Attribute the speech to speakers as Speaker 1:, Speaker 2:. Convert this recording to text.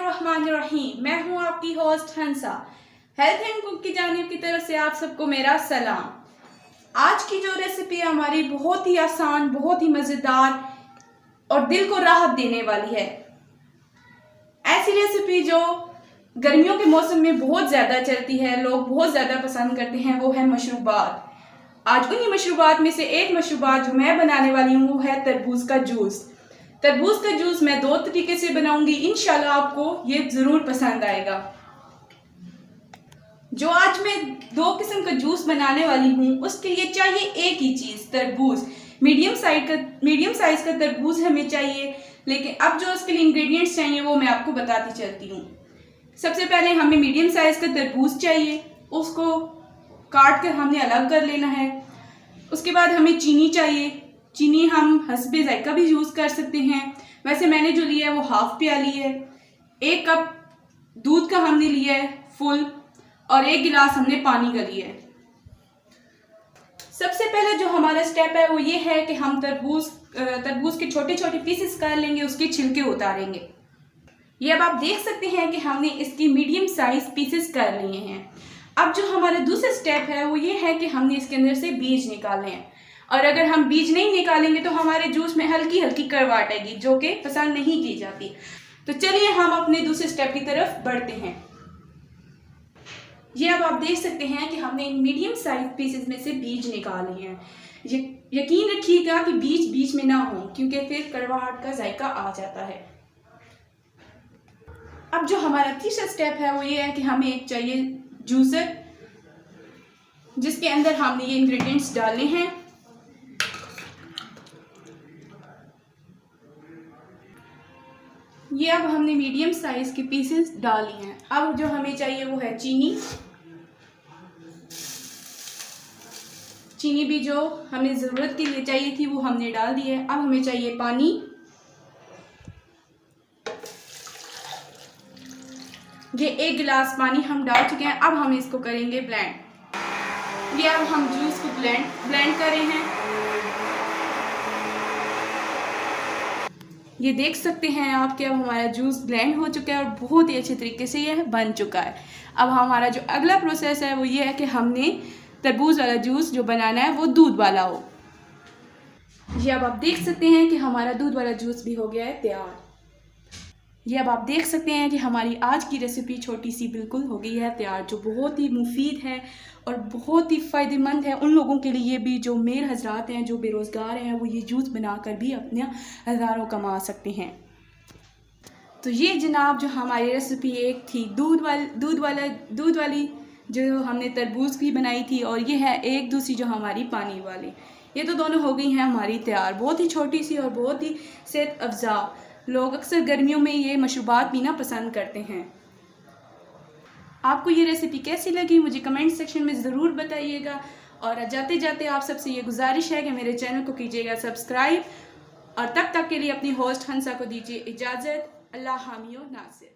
Speaker 1: बिस्मिल्लाहिर्रहमानिर्रहीम। मैं हूं आपकी host Hansa. Health and cook की जानिब की तरफ से आप सबको मेरा सलाम। आज की जो रेसिपी है हमारी बहुत ही आसान, बहुत ही मज़ेदार और दिल को राहत देने वाली है। ऐसी रेसिपी जो गर्मियों के मौसम में बहुत ज़्यादा चलती है, लोग बहुत ज़्यादा पसंद करते हैं, वो है मशरूबात। आज उन्हीं मशरूबात में से एक मशरूबात जो मैं बनाने वाली हूँ वो है तरबूज का जूस। तरबूज का जूस मैं दो तरीके से बनाऊंगी, इंशाल्लाह आपको ये ज़रूर पसंद आएगा। जो आज मैं दो किस्म का जूस बनाने वाली हूँ उसके लिए चाहिए एक ही चीज़, तरबूज। मीडियम साइज का तरबूज हमें चाहिए, लेकिन अब जो उसके लिए इंग्रेडिएंट्स चाहिए वो मैं आपको बताती चलती हूँ। सबसे पहले हमें मीडियम साइज का तरबूज चाहिए, उसको काट कर हमने अलग कर लेना है। उसके बाद हमें चीनी चाहिए। चीनी हम हस्बे जायका भी यूज़ कर सकते हैं। वैसे मैंने जो लिया है वो हाफ प्याली है। 1 कप दूध का हमने लिया है फुल, और 1 गिलास हमने पानी का लिया है। सबसे पहले जो हमारा स्टेप है वो ये है कि हम तरबूज के छोटे छोटे पीसेस कर लेंगे, उसके छिलके उतारेंगे। ये अब आप देख सकते हैं कि हमने इसकी मीडियम साइज पीसेस कर लिए हैं। अब जो हमारा दूसरा स्टेप है वो ये है कि हमने इसके अंदर से बीज निकालने हैं, और अगर हम बीज नहीं निकालेंगे तो हमारे जूस में हल्की हल्की कड़वाहट आएगी, जो कि पसंद नहीं की जाती। तो चलिए हम अपने दूसरे स्टेप की तरफ बढ़ते हैं। ये अब आप देख सकते हैं कि हमने इन मीडियम साइज पीसेस में से बीज निकाले हैं। यकीन रखिएगा कि बीज बीच में ना हो, क्योंकि फिर कड़वाहट का जायका आ जाता है। अब जो हमारा तीसरा स्टेप है वो ये है कि हमें एक चाहिए जूसर, जिसके अंदर हमने ये इंग्रेडिएंट्स डालने हैं। ये अब हमने मीडियम साइज के पीसेस डाली हैं। अब जो हमें चाहिए वो है चीनी। चीनी भी जो हमें ज़रूरत के लिए चाहिए थी वो हमने डाल दी है। अब हमें चाहिए पानी। ये 1 गिलास पानी हम डाल चुके हैं। अब हम इसको करेंगे ब्लेंड। ये अब हम जूस को ब्लेंड कर रहे हैं। ये देख सकते हैं आप कि अब हमारा जूस ब्लेंड हो चुका है और बहुत ही अच्छे तरीके से यह बन चुका है। अब हमारा जो अगला प्रोसेस है वो ये है कि हमने तरबूज वाला जूस जो बनाना है वो दूध वाला हो। ये अब आप देख सकते हैं कि हमारा दूध वाला जूस भी हो गया है तैयार। ये अब आप देख सकते हैं कि हमारी आज की रेसिपी छोटी सी बिल्कुल हो गई है तैयार, जो बहुत ही मुफीद है और बहुत ही फ़ायदेमंद है उन लोगों के लिए भी जो मेर हजरात हैं, जो बेरोज़गार हैं, वो ये जूस बनाकर भी अपने हज़ारों कमा सकते हैं। तो ये जनाब जो हमारी रेसिपी एक थी दूध वाली जो हमने तरबूज की बनाई थी, और ये है एक दूसरी जो हमारी पानी वाली। ये तो दोनों हो गई हैं हमारी तैयार। बहुत ही छोटी सी और बहुत ही सेहत अफ़ज़ा। लोग अक्सर गर्मियों में ये मशरूबात पीना पसंद करते हैं। आपको ये रेसिपी कैसी लगी मुझे कमेंट सेक्शन में ज़रूर बताइएगा, और जाते जाते आप सबसे ये गुजारिश है कि मेरे चैनल को कीजिएगा सब्सक्राइब, और तब तक के लिए अपनी होस्ट हंसा को दीजिए इजाज़त। अल्लाह हामी व नासिर।